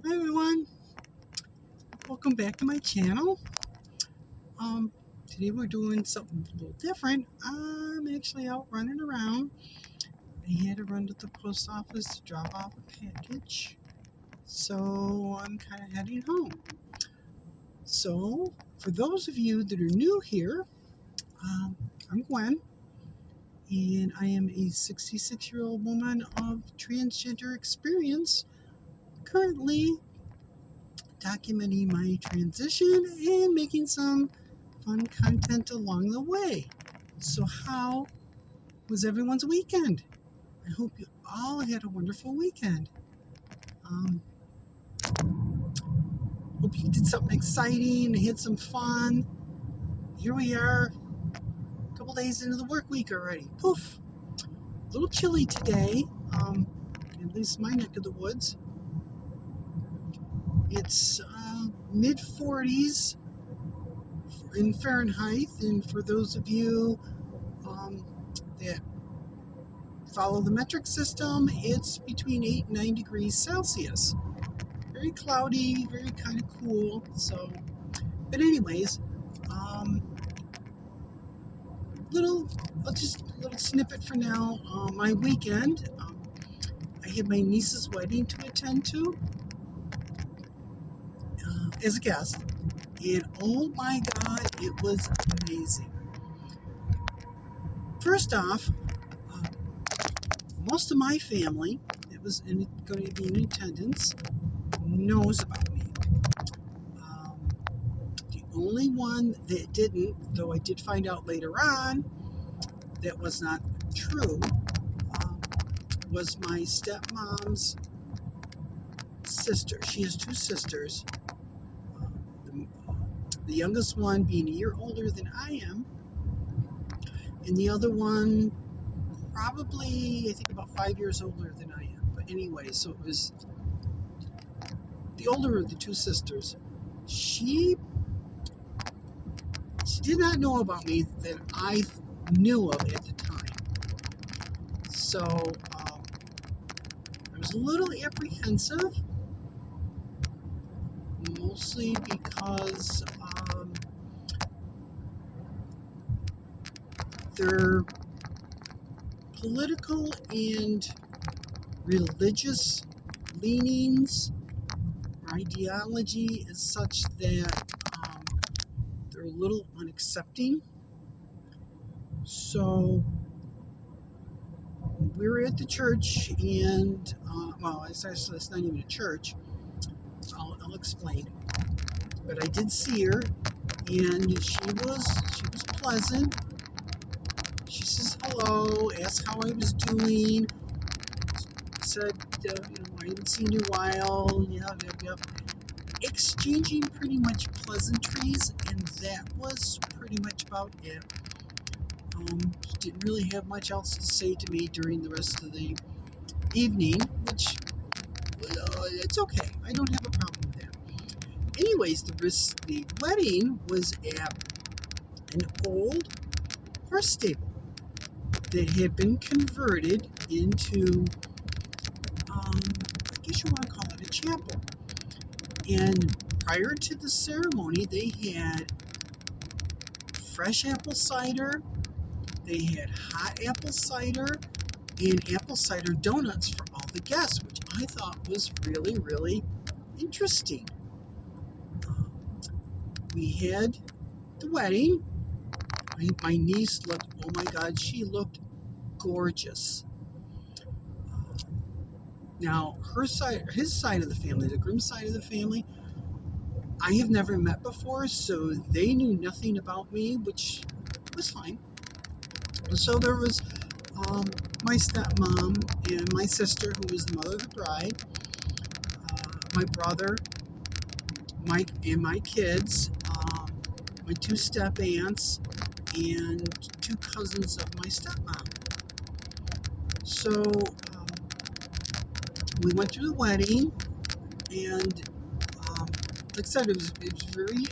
Hi everyone, welcome back to my channel. Today we're doing something a little different. I'm actually out running around. I had to run to the post office to drop off a package, so I'm kind of heading home. So, for those of you that are new here, I'm Gwen, and I am a 66-year-old woman of transgender experience, currently documenting my transition and making some fun content along the way. So how was everyone's weekend? I hope you all had a wonderful weekend. Hope you did something exciting, had some fun. Here we are, a couple days into the work week already. Poof. A little chilly today, at least my neck of the woods. It's mid 40s in Fahrenheit, and for those of you that follow the metric system, it's between 8 and 9 degrees Celsius. Very cloudy, very kind of cool. So, but anyways, little, just a little snippet for now. My weekend, I had my niece's wedding to attend to as a guest, and oh my God, it was amazing. First off, uh, most of my family that was going to be in attendance knows about me. The only one that didn't, though I did find out later on that was not true, um, was my stepmom's sister. She has two sisters, the, the youngest one being a year older than I am, and the other one probably, I think, about 5 years older than I am. But anyway, so it was the older of the two sisters. She did not know about me that I knew of at the time. So I was a little apprehensive, mostly because their political and religious leanings or ideology is such that they're a little unaccepting. So we were at the church, and well, it's not even a church. I'll explain. But I did see her, and she was pleasant. She says hello, asked how I was doing, said, I haven't seen you in a while, yep. Exchanging pretty much pleasantries, and that was pretty much about it. She didn't really have much else to say to me during the rest of the evening, which, it's okay. I don't have a problem with that. Anyways, the wedding was at an old horse stable that had been converted into, I guess you want to call it a chapel. And prior to the ceremony, they had fresh apple cider, they had hot apple cider, and apple cider donuts for all the guests, which I thought was really, really interesting. We had the wedding. My niece looked, oh my God, she looked gorgeous. Now, his side of the family, the groom's side of the family, I have never met before, so they knew nothing about me, which was fine. So there was my stepmom and my sister, who was the mother of the bride, my brother, my kids, my two step aunts, and two cousins of my stepmom. So we went through the wedding, and like I said, it was very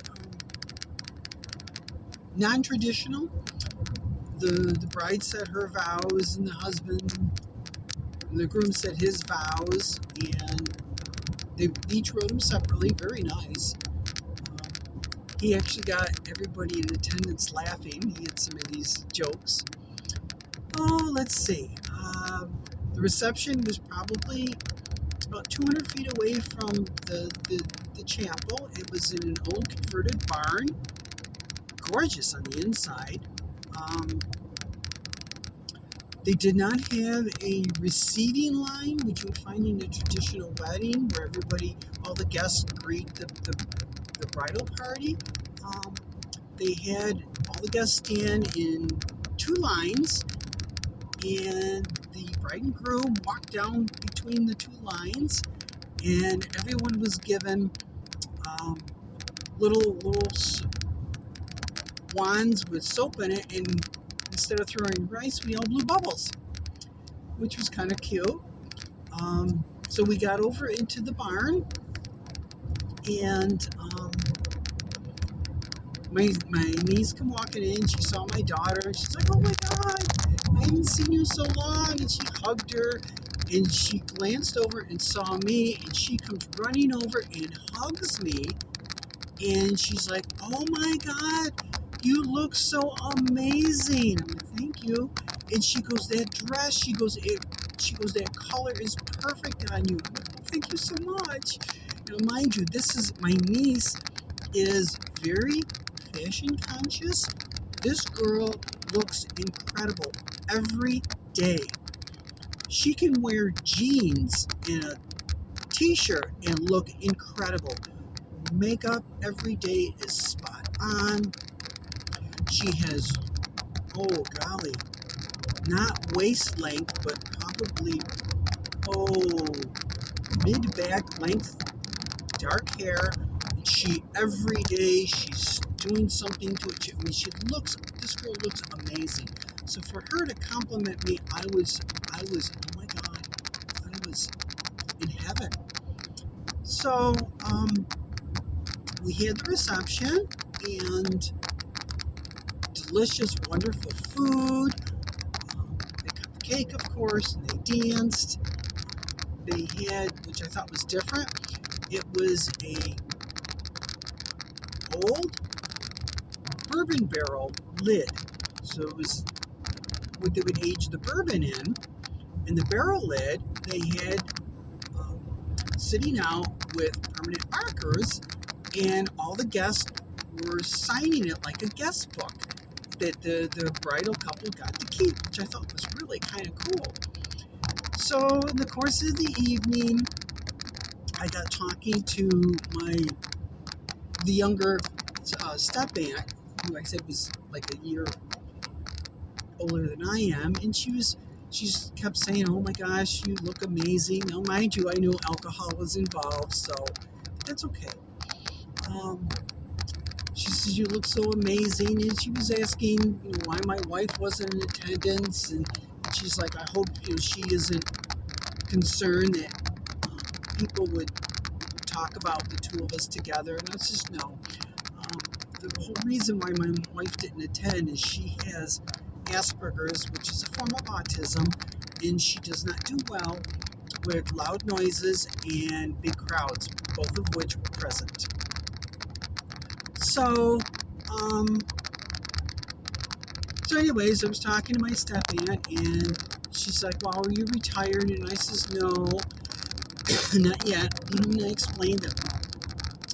non-traditional. The bride said her vows, and the groom said his vows, and They each wrote them separately. Very nice. He actually got everybody in attendance laughing. He had some of these jokes. Oh, let's see. The reception was probably about 200 feet away from the chapel. It was in an old converted barn. Gorgeous on the inside. They did not have a receiving line, which you would find in a traditional wedding, where all the guests greet the bridal party. They had all the guests stand in two lines, and the bride and groom walked down between the two lines, and everyone was given little wands with soap in it, and instead of throwing rice, we all blew bubbles, which was kind of cute. So we got over into the barn, and my niece come walking in. She saw my daughter, and she's like, "Oh my God, I haven't seen you so long!" And she hugged her, and she glanced over and saw me, and she comes running over and hugs me, and she's like, "Oh my God, you look so amazing!" I'm like, "Thank you." And she goes, "That dress," she goes, "that color is perfect on you." I'm like, "Oh, thank you so much." Now, mind you, my niece is very fashion conscious. This girl looks incredible every day. She can wear jeans and a t-shirt and look incredible. Makeup every day is spot on. She has, oh golly, not waist length, but probably, mid-back length, dark hair. Every day she's doing something to it. I mean, this girl looks amazing. So for her to compliment me, I was, oh my God, I was in heaven. So, we had the reception, and delicious, wonderful food. They cut the cake, of course, and they danced. They had, which I thought was different, it was a old bourbon barrel lid. So it was what they would age the bourbon in. And the barrel lid, they had sitting out with permanent markers, and all the guests were signing it like a guest book that the bridal couple got to keep, which I thought was really kind of cool. So in the course of the evening, I got talking to the younger step aunt, who I said was like a year older than I am, and she just kept saying, "Oh my gosh, you look amazing." Now, mind you, I knew alcohol was involved, so that's okay. She says, "You look so amazing," and she was asking, why my wife wasn't in attendance, and she's like, "I hope she isn't concerned that people would talk about the two of us together." And I was just, no. The whole reason why my wife didn't attend is she has Asperger's, which is a form of autism, and she does not do well with loud noises and big crowds, both of which were present. So anyways, I was talking to my step aunt, and she's like, "Well, are you retired?" And I says, "No, not yet." And I explained that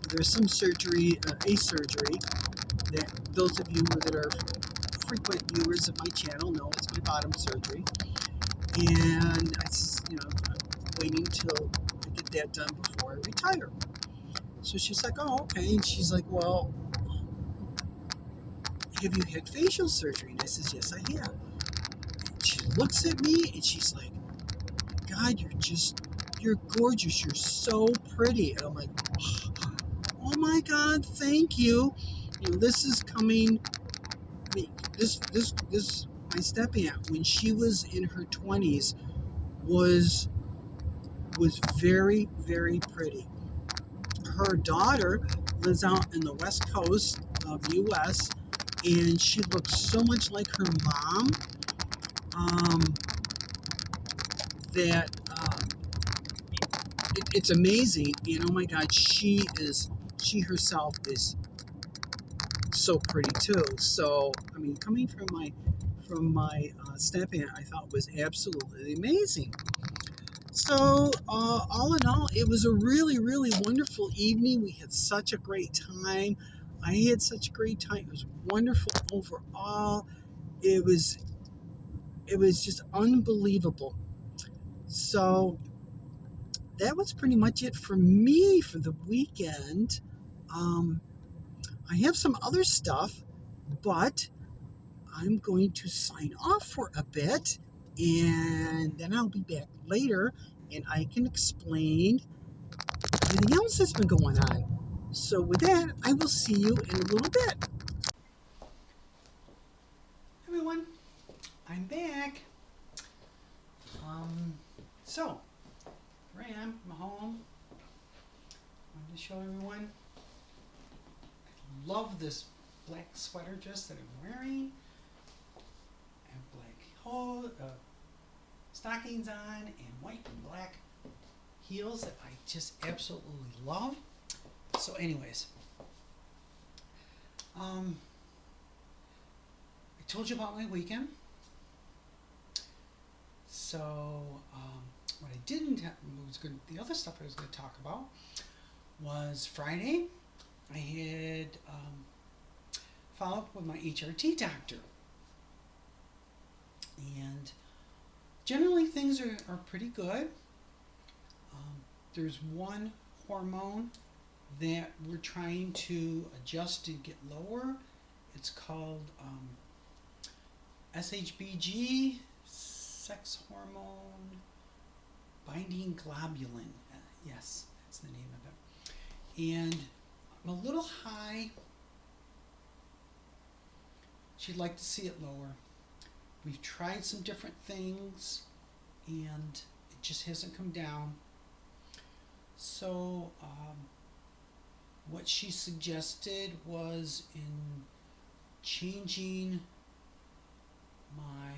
there's some surgery, a surgery, that those of you that are frequent viewers of my channel know it's my bottom surgery. And I says, I'm waiting till I get that done before I retire. So she's like, "Oh, okay." And she's like, "Well, have you had facial surgery?" And I says, "Yes, I have." And she looks at me and she's like, "God, you're gorgeous. You're so pretty." And I'm like, "Oh my God, thank you." This is coming. I mean, this my step aunt, when she was in her 20s, was very, very pretty. Her daughter lives out in the west coast of the U.S., and she looks so much like her mom that it's amazing. And oh my God, she herself is so pretty too. So I mean, coming from my step aunt, I thought was absolutely amazing. So all in all, it was a really, really wonderful evening. We had such a great time. I had such a great time. It was wonderful overall. It was just unbelievable. So that was pretty much it for me for the weekend. Um, I have some other stuff, but I'm going to sign off for a bit, and then I'll be back later, and I can explain everything else that's been going on. So with that, I will see you in a little bit. Everyone, I'm back. Um, so here I am. I'm home. I'm going to show everyone. I love this black sweater dress that I'm wearing. I have black stockings on and white and black heels that I just absolutely love. So, anyways, I told you about my weekend. So, what I didn't have, the other stuff I was going to talk about was Friday. I had follow up with my HRT doctor. And generally things are pretty good. There's one hormone that we're trying to adjust and get lower. It's called SHBG, sex hormone binding globulin. Yes, that's the name of it. And I'm a little high. She'd like to see it lower. We've tried some different things and it just hasn't come down. So what she suggested was in changing my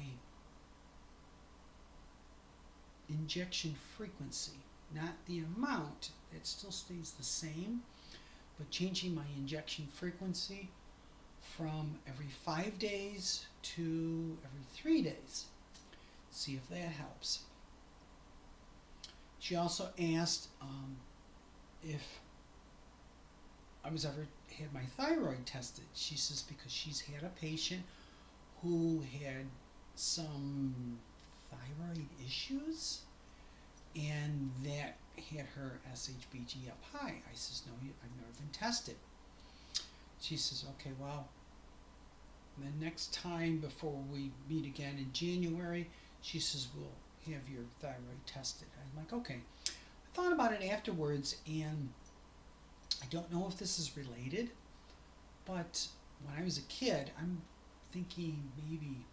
injection frequency, not the amount, it still stays the same, but changing my injection frequency from every 5 days to every 3 days. See if that helps. She also asked if I was ever had my thyroid tested. She says because she's had a patient who had some thyroid issues and that had her SHBG up high. I says, no, I've never been tested. She says, okay, well, the next time before we meet again in January, she says, we'll have your thyroid tested. I'm like, okay. I thought about it afterwards, and I don't know if this is related, but when I was a kid, I'm thinking maybe,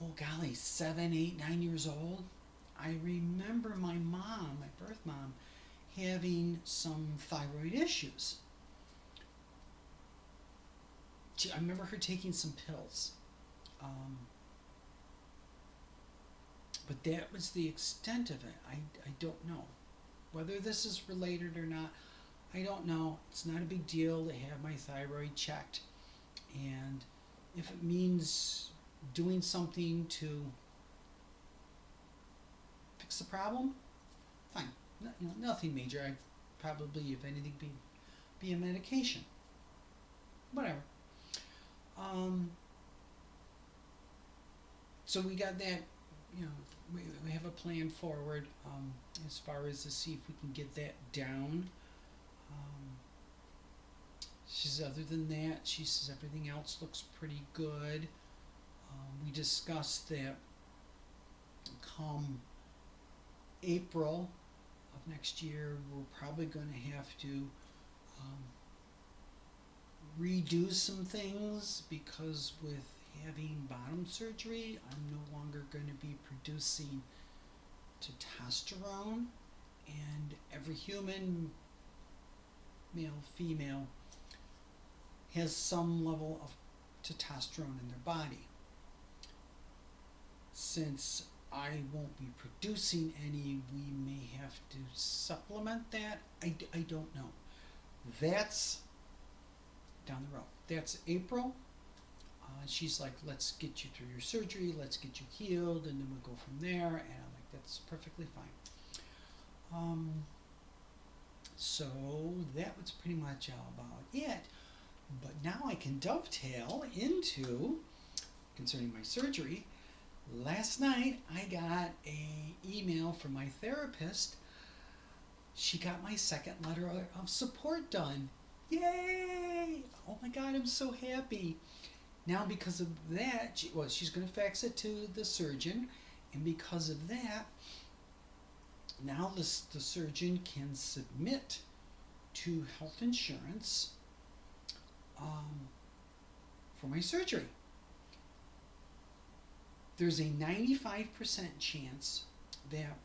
oh golly, 7, 8, 9 years old. I remember my mom, my birth mom, having some thyroid issues. I remember her taking some pills. But that was the extent of it. I don't know. Whether this is related or not, I don't know. It's not a big deal to have my thyroid checked. And if it means doing something to fix the problem, fine. Nothing major. I'd probably, if anything, be a medication. Whatever. So we got that, we have a plan forward as far as to see if we can get that down. She says other than that, she says everything else looks pretty good. We discussed that come April of next year, we're probably going to have to redo some things because with having bottom surgery, I'm no longer going to be producing testosterone, and every human, male, female, has some level of testosterone in their body. Since I won't be producing any. We may have to supplement that. I don't know. That's down the road. That's April. She's like, let's get you through your surgery, let's get you healed, and then we'll go from there. And I'm like, that's perfectly fine. So that was pretty much all about it. But now I can dovetail into, concerning my surgery, last night I got an email from my therapist. She got my second letter of support done. Yay! Oh my God, I'm so happy. Now because of that, she's going to fax it to the surgeon, and because of that, now the surgeon can submit to health insurance for my surgery. There's a 95% chance that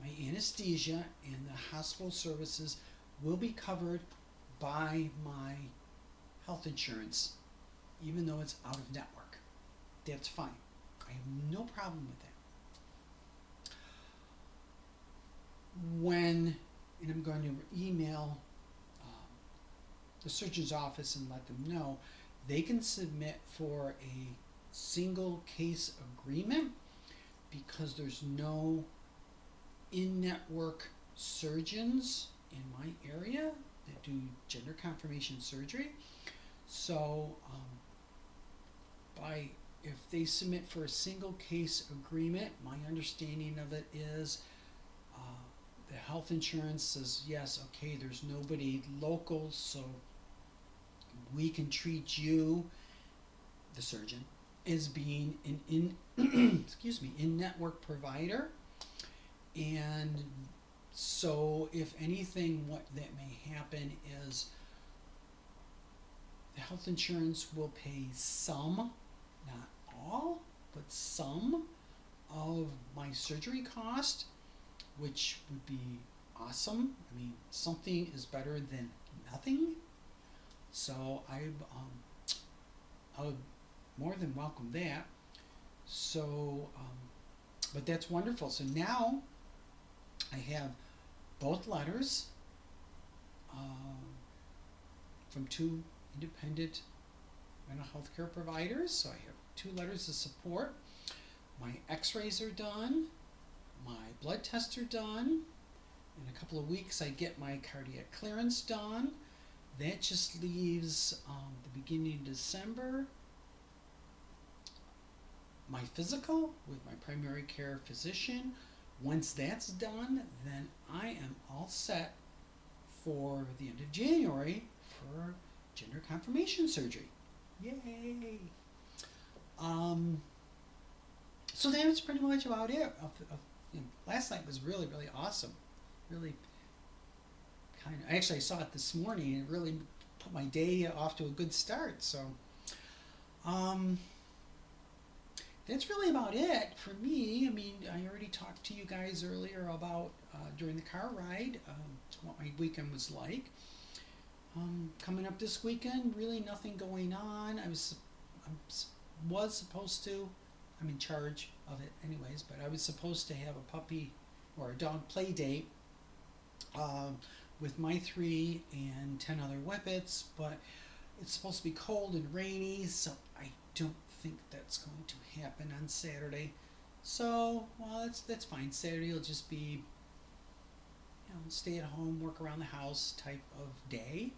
my anesthesia and the hospital services will be covered by my health insurance, even though it's out of network. That's fine. I have no problem with that. And I'm going to email the surgeon's office and let them know, they can submit for a single case agreement because there's no in-network surgeons in my area that do gender confirmation surgery. So if they submit for a single case agreement, my understanding of it is the health insurance says, yes, okay, there's nobody local, so we can treat you, the surgeon, as being an in-network provider. And so if anything, what that may happen is the health insurance will pay some, not all, but some of my surgery cost, which would be awesome. I mean, something is better than nothing. So I would more than welcome that. So, but that's wonderful. So now I have both letters from two independent mental health care providers. So I have 2 letters of support. My x-rays are done. My blood tests are done. In a couple of weeks I get my cardiac clearance done. That just leaves the beginning of December. My physical with my primary care physician. Once that's done, then I am all set for the end of January for gender confirmation surgery. Yay! So that's pretty much about it. Last night was really, really awesome. Really actually I saw it this morning and it really put my day off to a good start. So that's really about it for me. I mean, I already talked to you guys earlier about during the car ride what my weekend was like. Coming up this weekend, really nothing going on. I was supposed to, I'm in charge of it anyways, but I was supposed to have a puppy or a dog play date with my 3 and 10 other whippets, but it's supposed to be cold and rainy, so I don't think that's going to happen on Saturday. So, well, that's fine. Saturday will just be, stay at home, work around the house type of day.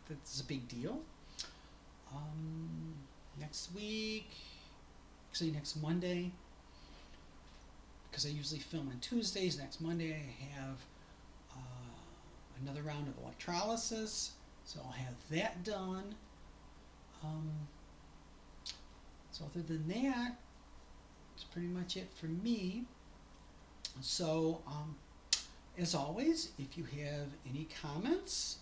That's a big deal. Next week, actually next Monday, because I usually film on Tuesdays, next Monday I have another round of electrolysis, so I'll have that done. So other than that, that's pretty much it for me. So as always, if you have any comments,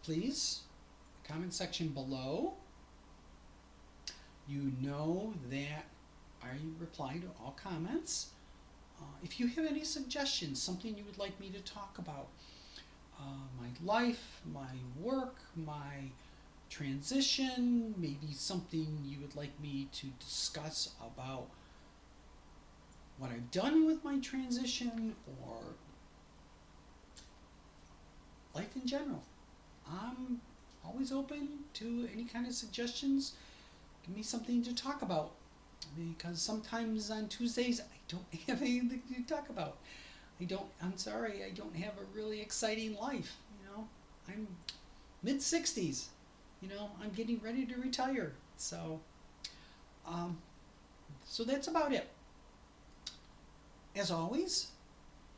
please, comment section below. You know that I reply to all comments. If you have any suggestions, something you would like me to talk about, my life, my work, my transition, maybe something you would like me to discuss about what I've done with my transition or life in general. I'm always open to any kind of suggestions. Give me something to talk about, because sometimes on Tuesdays I don't have anything to talk about. I'm sorry, I don't have a really exciting life. I'm mid-60s. I'm getting ready to retire. Um, so that's about it. As always,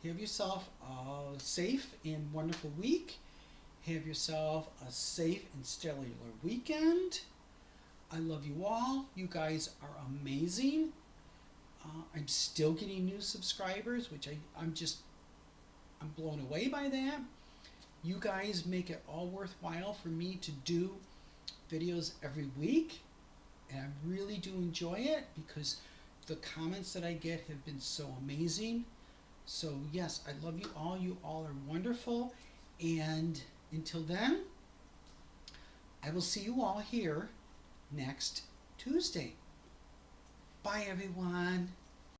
have yourself a safe and wonderful week. Have yourself a safe and stellar weekend. I love you all. You guys are amazing. I'm still getting new subscribers, which I'm blown away by that. You guys make it all worthwhile for me to do videos every week, and I really do enjoy it because the comments that I get have been so amazing. So yes, I love you all. You all are wonderful, and until then, I will see you all here next Tuesday. Bye, everyone.